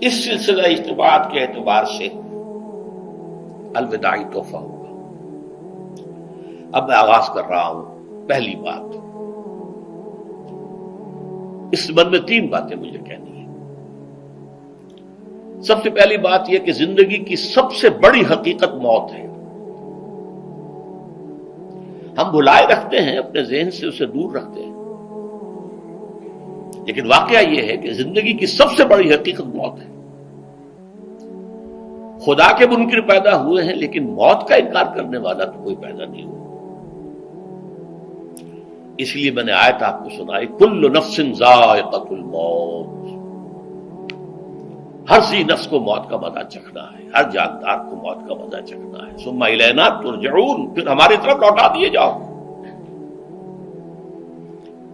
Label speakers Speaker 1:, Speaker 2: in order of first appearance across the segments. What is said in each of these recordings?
Speaker 1: اس سلسلہ اجتماعات کے اعتبار سے الوداعی تحفہ ہوگا۔ اب میں آغاز کر رہا ہوں۔ پہلی بات، اس سبب میں 3 باتیں مجھے کہنی ہیں۔ سب سے پہلی بات یہ کہ زندگی کی سب سے بڑی حقیقت موت ہے۔ ہم بھلائے رکھتے ہیں، اپنے ذہن سے اسے دور رکھتے ہیں، لیکن واقعہ یہ ہے کہ زندگی کی سب سے بڑی حقیقت موت ہے۔ خدا کے منکر پیدا ہوئے ہیں، لیکن موت کا انکار کرنے والا تو کوئی پیدا نہیں ہوا۔ اس لیے میں نے آیت آپ کو سنائی، کل نفس ذائقۃ الموت، ہر ذی نفس کو موت کا مزہ چکھنا ہے، ہر جاندار کو موت کا مزہ چکھنا ہے۔ ثم الینا ترجعون، پھر ہماری طرف لوٹا دیے جاؤ۔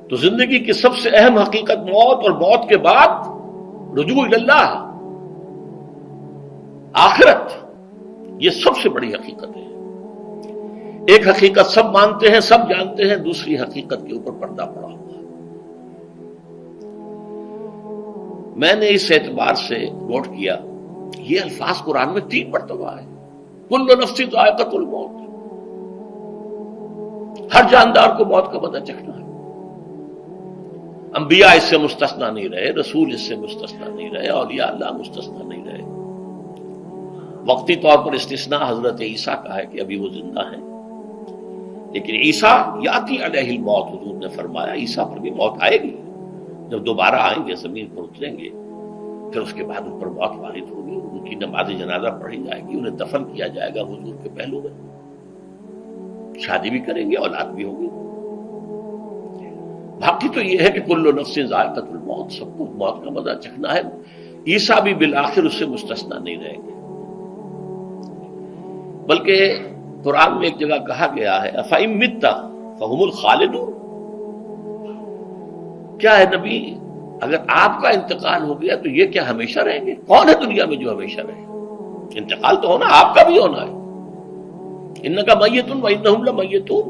Speaker 1: تو زندگی کی سب سے اہم حقیقت موت، اور موت کے بعد رجوع اللہ، آخرت، یہ سب سے بڑی حقیقت ہے۔ ایک حقیقت سب مانتے ہیں، سب جانتے ہیں، دوسری حقیقت کے اوپر پردہ پڑا ہوا ہے۔ میں نے اس اعتبار سے نوٹ کیا، یہ الفاظ قرآن میں 3 مرتبہ ہے، کل نفس ذائقۃ الموت، ہر جاندار کو موت کا مزہ چکھنا ہے۔ انبیاء اس سے مستثنا نہیں رہے، رسول اس سے مستثنا نہیں رہے، اولیاء اللہ مستثنا نہیں رہے۔ وقتی طور پر استثناء حضرت عیسیٰ کا ہے کہ ابھی وہ زندہ ہیں، لیکن عیسیٰ یاتی علیہ الموت، حضور نے فرمایا عیسیٰ پر بھی موت آئے گی، جب دوبارہ آئیں گے زمین پر اتریں گے، پھر اس کے بعد ان پر موت وارد ہوگی، ان کی نماز جنازہ پڑھی جائے گی، انہیں دفن کیا جائے گا حضور کے پہلو میں، شادی بھی کریں گے، اولاد بھی ہوگی۔ باقی تو یہ ہے کہ کل نفس ذائقۃ الموت، سب کو موت کا مزہ چکھنا ہے۔ عیسیٰ بھی بالآخر اس سے مستثنا نہیں رہیں گے، بلکہ قرآن میں ایک جگہ کہا گیا ہے أَفَإِن مِتَّ فَهُمُ الْخَالِدُونَ، کیا ہے نبی، اگر آپ کا انتقال ہو گیا تو یہ کیا ہمیشہ رہیں گے؟ کون ہے دنیا میں جو ہمیشہ رہے؟ انتقال تو ہونا، آپ کا بھی ہونا ہے۔ إِنَّكَ مَيِّتٌ وَإِنَّهُمْ لَمَيِّتُونَ،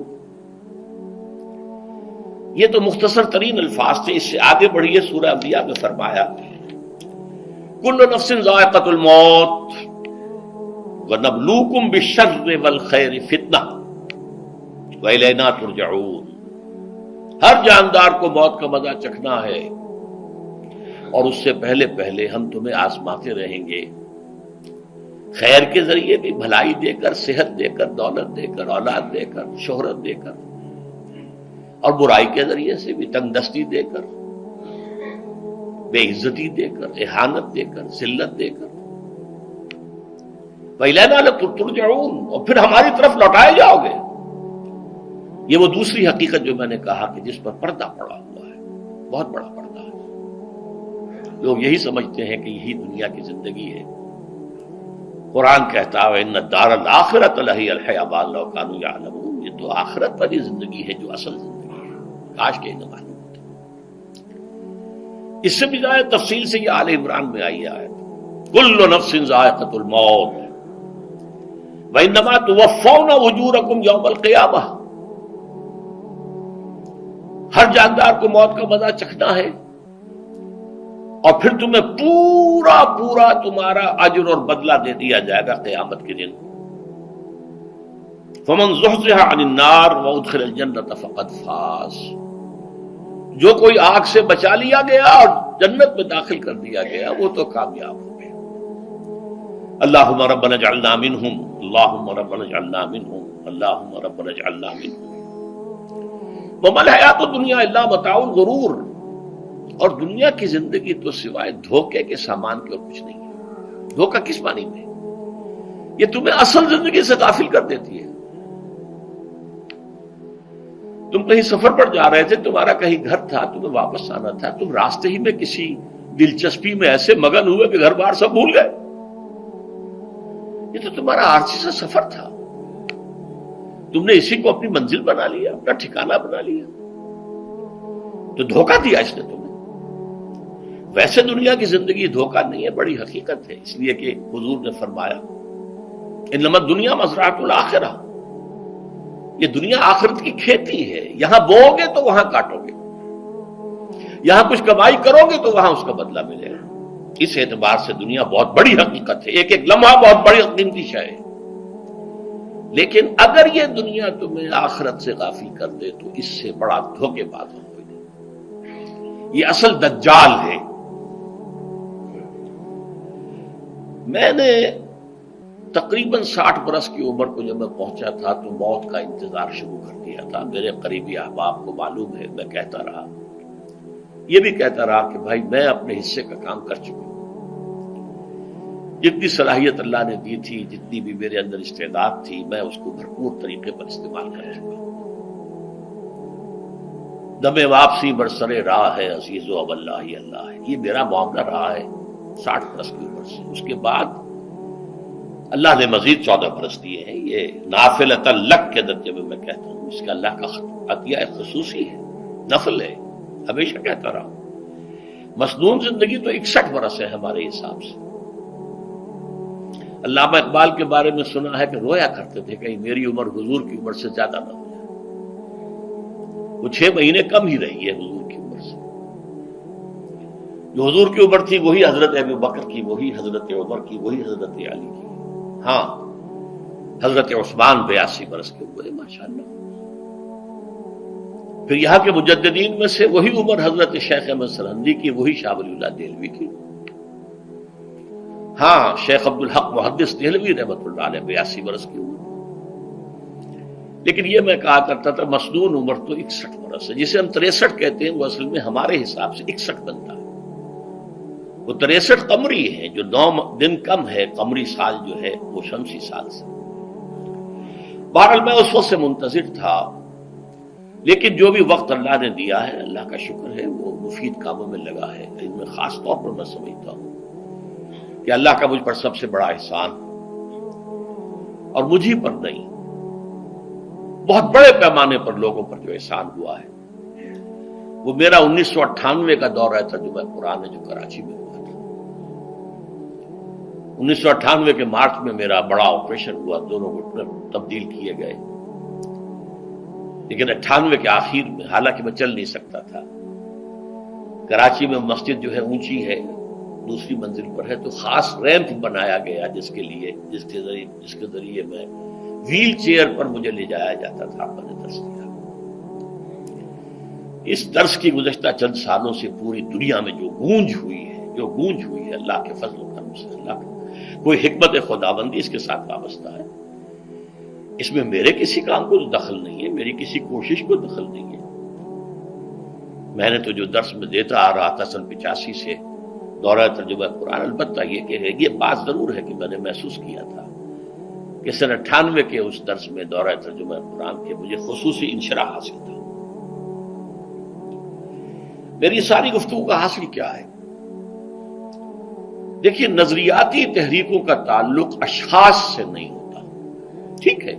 Speaker 1: یہ تو مختصر ترین الفاظ تھے۔ اس سے آگے بڑھیے، سورہ انبیاء میں فرمایا کل نفس ذائقۃ الموت وَنَبْلُوكُمْ بِالشَّرِّ وَالْخَيْرِ فِتْنَةً وَإِلَيْنَا تُرْجَعُونَ، ہر جاندار کو موت کا مزہ چکھنا ہے، اور اس سے پہلے پہلے ہم تمہیں آزماتے رہیں گے، خیر کے ذریعے بھی، بھلائی دے کر، صحت دے کر، دولت دے کر، اولاد دے کر، شہرت دے کر، اور برائی کے ذریعے سے بھی، تنگ دستی دے کر، بے عزتی دے کر، اہانت دے کر، ذلت دے کر۔ وَإِلَيْنَا تُرْجَعُونَ، اور پھر ہماری طرف لوٹائے جاؤ گے۔ یہ وہ دوسری حقیقت جو میں نے کہا کہ جس پر پردہ پڑا ہوا ہے، بہت بڑا پردہ ہے۔ لوگ یہی سمجھتے ہیں کہ یہی دنیا کی زندگی ہے۔ قرآن کہتا ہے إِنَّ الدَّارَ الْآخِرَةَ لَهِيَ الْحَيَوَانُ لَوْ كَانُوا يَعْلَمُونَ، یہ تو آخرت والی زندگی ہے جو اصل زندگی ہے، کاش کہ انہیں معلوم ہوتا۔ اس سے بھی زیادہ تفصیل سے یہ آل عمران میں آئی آیت، كُلُّ نَفْسٍ ذَائِقَةُ الْمَوْتِ وَإِنَّمَا تُوَفَّوْنَ أُجُورَكُمْ يَوْمَ الْقِيَامَةِ، ہر جاندار کو موت کا مزہ چکھنا ہے، اور پھر تمہیں پورا پورا تمہارا اجر اور بدلہ دے دیا جائے گا قیامت کے دن۔ فَمَنْ زُحْزِحَ عَنِ النَّارِ وَأُدْخِلَ الْجَنَّةَ فَقَدْ فَازَ، جو کوئی آگ سے بچا لیا گیا اور جنت میں داخل کر دیا گیا وہ تو کامیاب ہو گیا۔ اللہم ربنا اجعلنا منہم، اللہم ربنا اجعلنا منہم، اللہم ربنا اجعلنا منہم۔ وَمَا الْحَيَاةُ الدُّنْيَا إِلَّا مَتَاعُ الْغُرُورِ، اور دنیا کی زندگی تو سوائے دھوکے کے سامان کے اور کچھ نہیں ہے۔ دھوکہ کس معنی میں؟ یہ تمہیں اصل زندگی سے غافل کر دیتی ہے۔ تم کہیں سفر پر جا رہے تھے، تمہارا کہیں گھر تھا، تمہیں واپس آنا تھا، تم راستے ہی میں کسی دلچسپی میں ایسے مگن ہوئے کہ گھر بار سب بھول گئے۔ یہ تو تمہارا عارضی سا سفر تھا، تم نے اسی کو اپنی منزل بنا لیا، اپنا ٹھکانہ بنا لیا، تو دھوکہ دیا اس نے تمہیں۔ ویسے دنیا کی زندگی دھوکہ نہیں ہے، بڑی حقیقت ہے، اس لیے کہ حضور نے فرمایا انما الدنیا مزرعۃ الآخرہ، یہ دنیا آخرت کی کھیتی ہے، یہاں بو گے تو وہاں کاٹو گے، یہاں کچھ کمائی کرو گے تو وہاں اس کا بدلہ ملے گا۔ اس اعتبار سے دنیا بہت بڑی حقیقت ہے، ایک ایک لمحہ بہت بڑی قیمتی شے ہے، لیکن اگر یہ دنیا تمہیں آخرت سے غافل کر دے تو اس سے بڑا دھوکے باز ہو کوئی نہیں۔ یہ اصل دجال ہے۔ میں نے تقریباً 60 برس کی عمر کو جب میں پہنچا تھا تو موت کا انتظار شروع کر دیا تھا۔ میرے قریبی احباب کو معلوم ہے، میں کہتا رہا، یہ بھی کہتا رہا کہ بھائی میں اپنے حصے کا کام کر چکا ہوں، جتنی صلاحیت اللہ نے دی تھی، جتنی بھی میرے اندر استعداد تھی، میں اس کو بھرپور طریقے پر استعمال کر چکا ہوں۔ دم واپسی برسرے راہ ہے عزیز و اب اللہ ہی اللہ ہے، یہ میرا معاملہ رہا ہے 60 برس کی عمر سے۔ اس کے بعد اللہ نے مزید 14 برس دیے ہیں۔ یہ نافلۃ لک کے درجے میں میں کہتا ہوں، اس کا اللہ کا عطیہ خصوصی ہے، نفل ہے، ہمیشہ کہتا رہا ہوں۔ مسنون زندگی تو 61 برس ہے ہمارے حساب سے۔ علامہ اقبال کے بارے میں سنا ہے کہ رویا کرتے تھے کہ میری عمر حضور کی عمر سے زیادہ نہ ہو جائے، وہ 6 مہینے کم ہی رہی ہے حضور کی عمر سے۔ جو حضور کی عمر تھی وہی حضرت ابو بکر کی، وہی حضرت عمر کی، وہی حضرت علی کی۔ ہاں، حضرت عثمان 82 برس کے ہوئے ماشاءاللہ۔ پھر یہاں کے مجددین میں سے وہی عمر حضرت شیخ احمد سرہندی کی، وہی شاہ ولی اللہ دہلوی کی۔ ہاں، شیخ عبدالحق محدث دہلوی رحمۃ اللہ علیہ 82 برس کی عمر۔ لیکن یہ میں کہا کرتا تھا مسنون عمر تو 61 برس ہے، جسے ہم 63 کہتے ہیں، وہ اصل میں ہمارے حساب سے 61 بنتا ہے۔ وہ 63 قمری ہے، جو 9 دن کم ہے، قمری سال جو ہے وہ شمسی سال سے۔ بہرحال میں اس وقت سے منتظر تھا، لیکن جو بھی وقت اللہ نے دیا ہے، اللہ کا شکر ہے، وہ مفید کاموں میں لگا ہے۔ ان میں خاص طور پر میں سمجھتا ہوں کہ اللہ کا مجھ پر سب سے بڑا احسان، اور مجھے پر نہیں، بہت بڑے پیمانے پر لوگوں پر جو احسان ہوا ہے، وہ میرا 1998 کا دورہ ترجمہ قرآن ہے جو کراچی میں ہوا تھا۔ 1998 کے مارچ میں میرا بڑا آپریشن ہوا، دونوں گھٹنے تبدیل کیے گئے، لیکن 98 کے آخر میں، حالانکہ میں چل نہیں سکتا تھا، کراچی میں مسجد جو ہے اونچی ہے، دوسری منزل پر ہے، تو خاص ریمپ بنایا گیا جس کے ذریعے میں ویل چیئر پر مجھے لے جایا جاتا تھا۔ میں نے درس دیا۔ اس درس کی گزشتہ چند سالوں سے پوری دنیا میں جو گونج ہوئی ہے اللہ کے فضل و کرم سے، اللہ کا کوئی حکمت خداوندی اس کے ساتھ وابستہ ہے۔ اس میں میرے کسی کام کو دخل نہیں ہے، میری کسی کوشش کو دخل نہیں ہے۔ میں نے تو جو درس میں دیتا آ رہا تھا سن 85 سے، دورہ ترجمہ قرآن، البتہ یہ بات ضرور ہے کہ میں نے محسوس کیا تھا کہ سن 98 کے اس درس میں دورہ ترجمہ قرآن کے مجھے خصوصی انشراح حاصل تھا۔ میری ساری گفتگو کا حاصل کیا ہے؟ دیکھیے، نظریاتی تحریکوں کا تعلق اشخاص سے نہیں ہوتا، ٹھیک ہے،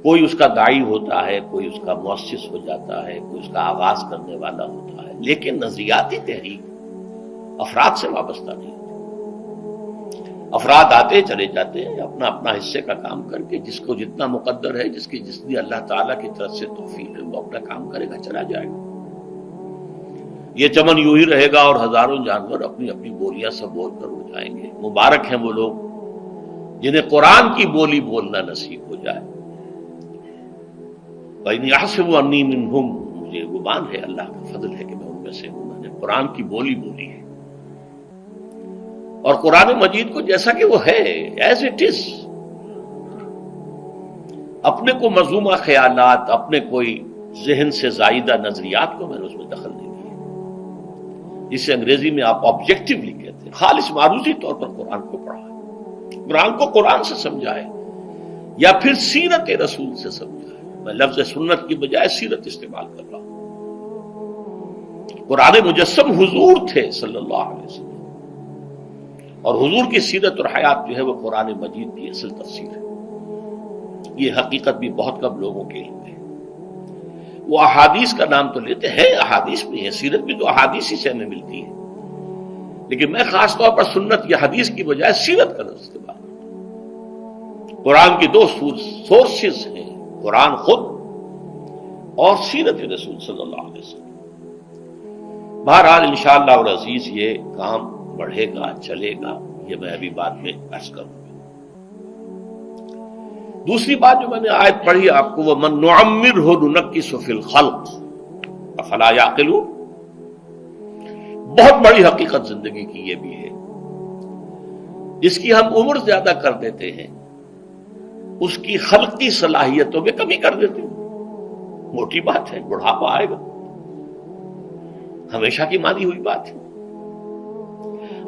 Speaker 1: کوئی اس کا داعی ہوتا ہے، کوئی اس کا مؤسس ہو جاتا ہے، کوئی اس کا آغاز کرنے والا ہوتا ہے، لیکن نظریاتی تحریک افراد سے وابستہ نہیں ہوتی۔ افراد آتے چلے جاتے ہیں اپنا اپنا حصے کا کام کر کے، جس کو جتنا مقدر ہے، جتنی اللہ تعالیٰ کی طرف سے توفیق ہے، وہ اپنا کام کرے گا، چلا جائے گا۔ یہ چمن یوں ہی رہے گا اور ہزاروں جانور اپنی اپنی بولیاں سے بول کر اڑ جائیں گے۔ مبارک ہیں وہ لوگ جنہیں قرآن کی بولی بولنا نصیب ہو جائے۔ وَإِنْ يَحْسَبُ أَنِّي مِنْهُمْ، مجھے گمان ہے، اللہ کا فضل ہے کہ میں ان میں سے ہوں، میں نے قرآن کی بولی بولی ہے، اور قرآن مجید کو جیسا کہ وہ ہے، ایز اٹ از، اپنے کو مذمومہ خیالات، اپنے کوئی ذہن سے زائدہ نظریات کو میں نے اس میں دخل نہیں دیا، جسے انگریزی میں آپ آبجیکٹیولی کہتے ہیں، خالص معروضی طور پر قرآن کو پڑھا ہے، قرآن کو قرآن سے سمجھا ہے، یا پھر سیرت رسول سے سمجھا ہے۔ میں لفظ سنت کی بجائے سیرت استعمال کر رہا ہوں۔ قرآن مجسم حضور تھے صلی اللہ علیہ وسلم، اور حضور کی سیرت اور حیات جو ہے وہ قرآن مجید کی اصل تفسیر ہے۔ یہ حقیقت بھی بہت کم لوگوں کے علم ہے۔ وہ احادیث کا نام تو لیتے ہیں، احادیث بھی ہے، سیرت بھی تو احادیث ہی سے ہمیں ملتی ہے، لیکن میں خاص طور پر سنت یا حدیث کی بجائے سیرت کا لفظ استعمال کرتا ہوں۔ قرآن کی 2 سورسز ہیں، قرآن خود اور سیرت رسول صلی اللہ علیہ وسلم۔ بہرحال انشاءاللہ العزیز یہ کام بڑھے گا، چلے گا، یہ میں ابھی بعد میں عرض کروں گا۔ دوسری بات جو میں نے آیت پڑھی آپ کو، وَمَن نُعَمِّرْهُ نُنَكِّسُ فِي الْخَلْقِ أَفَلَا يَعْقِلُونَ، بہت بڑی حقیقت زندگی کی یہ بھی ہے، جس کی ہم عمر زیادہ کر دیتے ہیں اس کی خلقی صلاحیتوں میں کمی کر دیتے ہیں۔ موٹی بات ہے، بڑھاپا آئے گا، ہمیشہ کی مانی ہوئی بات ہے۔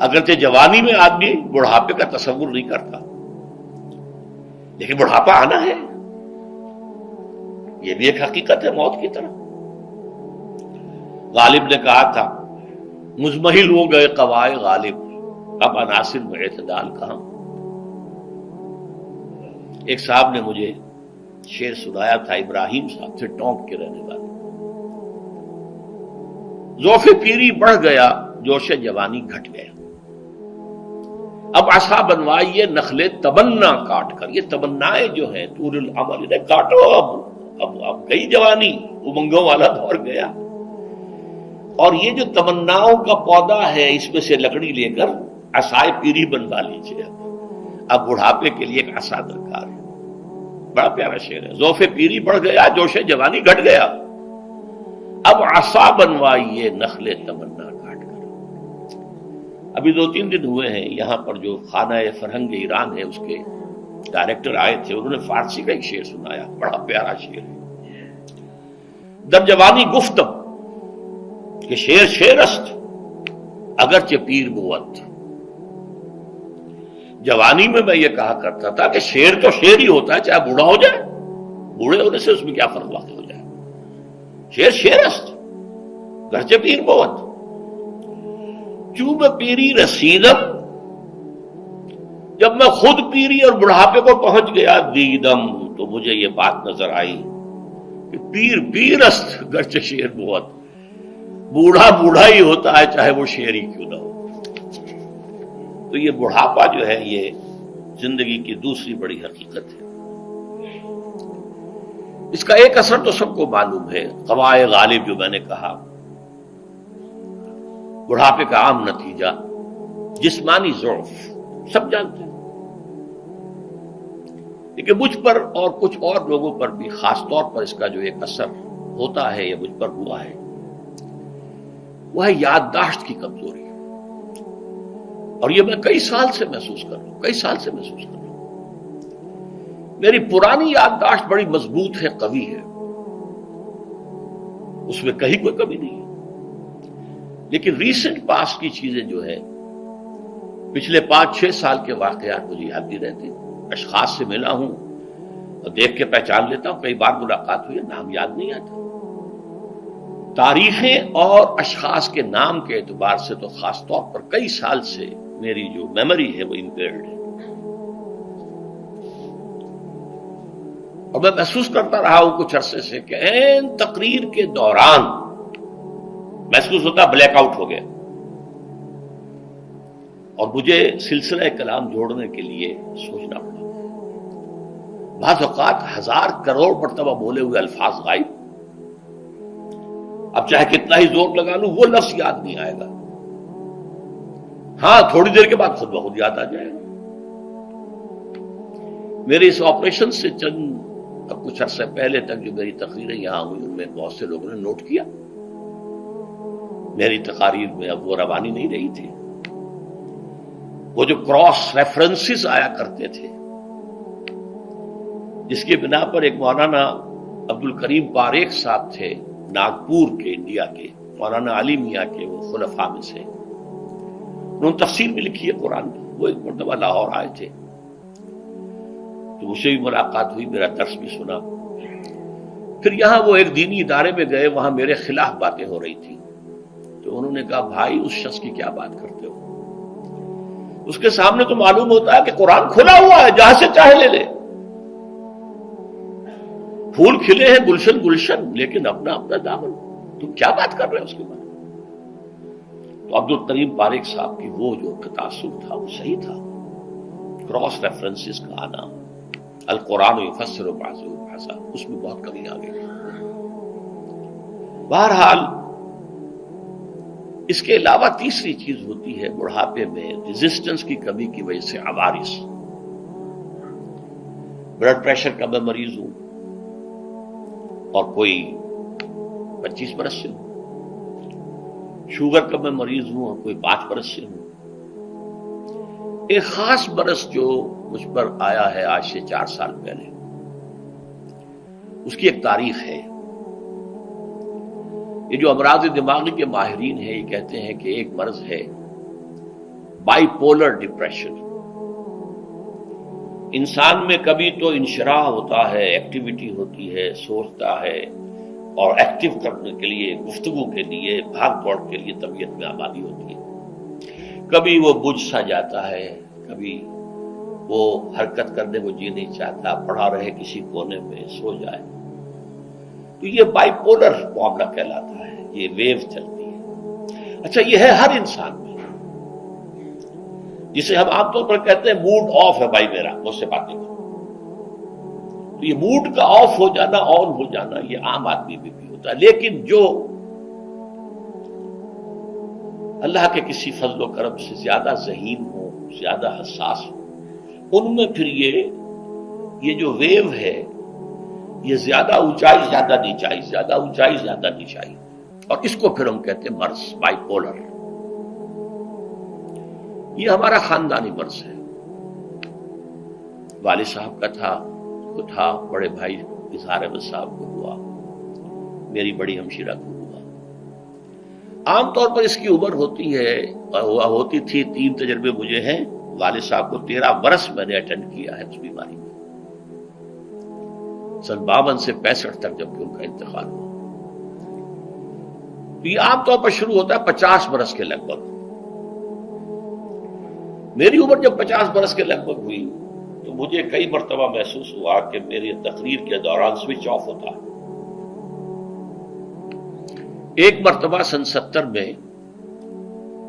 Speaker 1: اگرچہ جوانی میں آدمی بڑھاپے کا تصور نہیں کرتا، لیکن بڑھاپا آنا ہے، یہ بھی ایک حقیقت ہے موت کی طرح۔ غالب نے کہا تھا مزمحل ہو گئے قوائے غالب، اب عناصر میں اعتدال کہاں۔ ایک صاحب نے مجھے شعر سنایا تھا، ابراہیم صاحب سے، ٹونک کے رہنے والے، ذوف پیری بڑھ گیا، جوش جوانی گھٹ گیا، اب عصا بنوائیے نخل تمنا کاٹ کر۔ یہ تمنائیں جو ہیں طول العمر، انہیں کاٹو، اب گئی جوانی، امنگوں والا دور گیا، اور یہ جو تمناؤں کا پودا ہے اس میں سے لکڑی لے کر عصائے پیری بنوا لیجیے، اب بڑھاپے کے لیے ایک عصا درکار ہے۔ بڑا پیارا شعر ہے، ذوف پیری بڑھ گیا، جوش جوانی گھٹ گیا، اب عصا بنوائیے نخل تمنا کاٹ کر۔ ابھی 2-3 دن ہوئے ہیں یہاں پر جو خانہ فرہنگ ایران ہے اس کے ڈائریکٹر آئے تھے، انہوں نے فارسی کا ایک شعر سنایا، بڑا پیارا شعر ہے، در جوانی گفتم کہ شعر شعر است اگرچہ پیر بود۔ جوانی میں میں یہ کہا کرتا تھا کہ شعر تو شعر ہی ہوتا ہے، چاہے بوڑھا ہو جائے، بوڑھے ہونے سے اس میں کیا فرق واقع ہو جائے، شعر شعر است گرچہ پیر بود۔ چوں میں پیری رسیدم، جب میں خود پیری اور بڑھاپے کو پہنچ گیا، دیدم، تو مجھے یہ بات نظر آئی کہ پیر پیر است گرچہ شعر بود، بوڑھا بوڑھا ہی ہوتا ہے چاہے وہ شعر ہی کیوں نہ ہو۔ تو یہ بڑھاپا جو ہے یہ زندگی کی دوسری بڑی حقیقت ہے۔ اس کا ایک اثر تو سب کو معلوم ہے، قوائے غالب جو میں نے کہا، بڑھاپے کا عام نتیجہ جسمانی ضعف، سب جانتے ہیں، لیکن مجھ پر اور کچھ اور لوگوں پر بھی خاص طور پر اس کا جو ایک اثر ہوتا ہے، یہ مجھ پر ہوا ہے، وہ ہے یادداشت کی کمزوری، اور یہ میں کئی سال سے محسوس کر رہا ہوں۔ میری پرانی یادداشت بڑی مضبوط ہے، قوی ہے، اس میں کہیں کوئی کمی نہیں ہے، لیکن ریسنٹ پاسٹ کی چیزیں جو ہے، پچھلے 5-6 سال کے واقعات مجھے یاد نہیں رہتے، اشخاص سے ملا ہوں اور دیکھ کے پہچان لیتا ہوں، کئی بار ملاقات ہوئی ہے، نام یاد نہیں آتا، تاریخیں اور اشخاص کے نام کے اعتبار سے تو خاص طور پر کئی سال سے میری جو میموری ہے وہ امپیئرڈ ہے، اور میں محسوس کرتا رہا ہوں کچھ عرصے سے کہ عین تقریر کے دوران محسوس ہوتا بلیک آؤٹ ہو گیا، اور مجھے سلسلہ کلام جوڑنے کے لیے سوچنا پڑا۔ بعض اوقات 1000 کروڑ مرتبہ بولے ہوئے الفاظ غائب، اب چاہے کتنا ہی زور لگا لوں وہ لفظ یاد نہیں آئے گا، ہاں تھوڑی دیر کے بعد خود بخود یاد آ جائے گا۔ میرے اس آپریشن سے اب کچھ عرصے پہلے تک جو میری تقریریں یہاں ہوئی، ان میں بہت سے لوگوں نے نوٹ کیا، میری تقاریر میں اب وہ روانی نہیں رہی تھی، وہ جو کراس ریفرنسز آیا کرتے تھے، جس کی بنا پر ایک مولانا عبد الکریم پاریخ صاحب تھے ناگپور کے، انڈیا کے، مولانا علی میاں کے وہ خلفاء میں سے، انہوں نے تفسیر بھی لکھی ہے قرآن کی، وہ ایک مرتبہ لاہور آئے تھے تو مجھ سے بھی ملاقات ہوئی، میرا درس بھی سنا، پھر یہاں وہ ایک دینی ادارے میں گئے، وہاں میرے خلاف باتیں ہو رہی تھی، تو انہوں نے کہا بھائی اس شخص کی کیا بات کرتے ہو، اس کے سامنے تو معلوم ہوتا ہے کہ قرآن کھلا ہوا ہے، جہاں سے چاہے لے لے، پھول کھلے ہیں گلشن گلشن، لیکن اپنا اپنا دامن، تم کیا بات کر رہے ہیں اس کے بارے میں۔ تو عبد الکریم پاریخ صاحب کی وہ جو تاثر تھا وہ صحیح تھا، کراس ریفرنسز کا آنا، القرآن یفسر بعضہ بعضا، اس میں بہت کمی آ گئی۔ بہرحال اس کے علاوہ تیسری چیز ہوتی ہے بڑھاپے میں ریزسٹنس کی کمی کی وجہ سے عوارض. بلڈ پریشر کا میں مریض ہوں اور کوئی 25 برس سے ہوں، شوگر کا میں مریض ہوں اور کوئی 5 برس سے ہوں. ایک خاص برس جو مجھ پر آیا ہے آج سے 4 سال پہلے، اس کی ایک تاریخ ہے. یہ جو امراض دماغی کے ماہرین ہیں یہ کہتے ہیں کہ ایک مرض ہے بائی پولر ڈپریشن. انسان میں کبھی تو انشراح ہوتا ہے، ایکٹیویٹی ہوتی ہے، سوچتا ہے اور ایکٹیو کرنے کے لیے، گفتگو کے لیے، بھاگ دوڑ کے لیے طبیعت میں آبادی ہوتی ہے. کبھی وہ بجھ سا جاتا ہے، کبھی وہ حرکت کرنے کو جی نہیں چاہتا، پڑا رہے کسی کونے میں، سو جائے. تو یہ بائی پولر معاملہ کہلاتا ہے، یہ ویو چلتی ہے. اچھا یہ ہے ہر انسان میں، جسے ہم عام طور پر کہتے ہیں موڈ آف ہے بھائی میرا، مجھ سے باتیں کرو. تو یہ موڈ کا آف ہو جانا، آن ہو جانا، یہ عام آدمی میں بھی ہوتا ہے. لیکن جو اللہ کے کسی فضل و کرم سے زیادہ ذہین ہو، زیادہ حساس ہو، ان میں پھر یہ جو ویو ہے یہ زیادہ اونچائی زیادہ نیچائی، زیادہ اونچائی زیادہ نیچائی، اور اس کو پھر ہم کہتے ہیں مرض، بائی پولر. یہ ہمارا خاندانی مرض ہے. والد صاحب کا تھا، بڑے بھائی اظہار احمد صاحب کو ہوا، میری بڑی ہمشیرہ کو ہوا. عام طور پر اس کی عمر ہوتی تھی 3 تجربے مجھے ہیں. والد صاحب کو 13 برس میں نے اٹینڈ کیا ہے اس بیماری میں، سن 52 سے 65 تک جب کہ ان کا انتقال ہوا. تو یہ عام طور پر شروع ہوتا ہے 50 برس کے لگ بھگ. میری عمر جب 50 برس کے لگ بھگ ہوئی تو مجھے کئی مرتبہ محسوس ہوا کہ میری تقریر کے دوران سوئچ آف ہوتا ہے. ایک مرتبہ سن 70 میں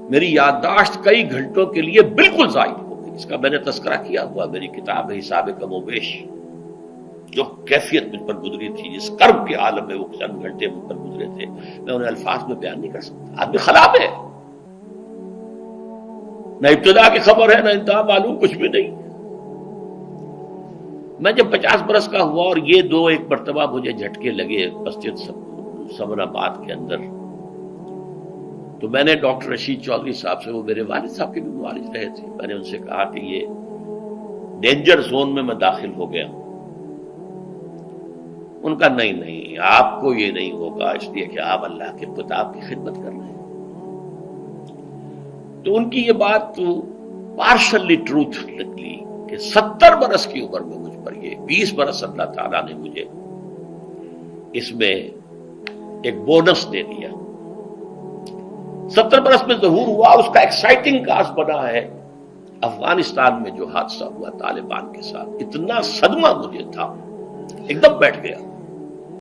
Speaker 1: میری یادداشت کئی گھنٹوں کے لیے بالکل ضائع ہو گئی. اس کا میں نے تذکرہ کیا ہوا، میری کتاب ہے حساب کم و بیش. جو کیفیت مجھ پر گزری تھی، جس کرب کے عالم میں وہ چند گھنٹے مجھ پر گزرے تھے، میں انہیں الفاظ میں بیان نہیں کر سکتا. آدمی خراب ہے، نہ ابتدا کی خبر ہے نہ انتہا معلوم، کچھ بھی نہیں. میں جب 50 برس کا ہوا اور یہ ایک مرتبہ مجھے جھٹکے لگے مسجد سمن آباد کے اندر، تو میں نے ڈاکٹر رشید چودھری صاحب سے، وہ میرے والد صاحب کے بھی معالج رہے تھے، میں نے ان سے کہا کہ یہ ڈینجر زون میں داخل ہو گیا ہوں. ان کا نہیں، آپ کو یہ نہیں ہوگا، اس لیے کہ آپ اللہ کے کتاب کی خدمت کر رہے ہیں. تو ان کی یہ بات تو پارشلی ٹروتھ نکلی کہ 70 برس کی عمر میں مجھ پر یہ 20 برس اللہ تعالیٰ نے مجھے اس میں ایک بونس دے دیا. 70 برس میں ظہور ہوا. اس کا ایکسائٹنگ کاز بنا ہے افغانستان میں جو حادثہ ہوا طالبان کے ساتھ. اتنا صدمہ مجھے تھا، ایک دم بیٹھ گیا.